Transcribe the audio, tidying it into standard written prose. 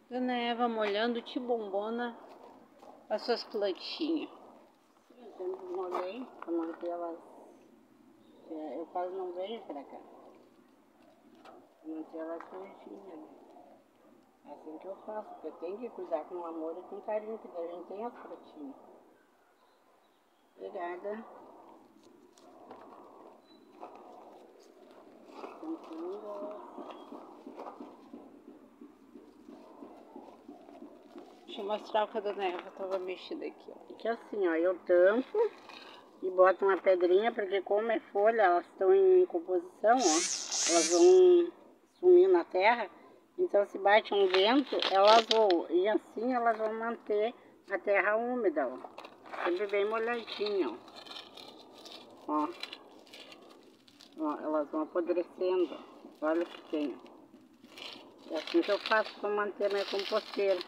Dona Eva molhando tibombona as suas plantinhas. Eu sempre molhei para manter elas. Eu quase não venho para cá. Pra manter elas fresquinhas. Né? É assim que eu faço, porque eu tenho que cuidar com amor e com carinho, que daí a gente tem as frutinhas. Obrigada. Deixa eu mostrar o que a Dona Eva estava mexendo aqui, ó. Aqui assim, ó, eu tampo e boto uma pedrinha, porque como é folha, elas estão em composição, ó. Elas vão sumir na terra. Então se bate um vento, elas voam. E assim elas vão manter a terra úmida, ó. Sempre bem molhadinha, ó. Ó, elas vão apodrecendo. Olha o que tem. É assim que eu faço para manter minha composteira.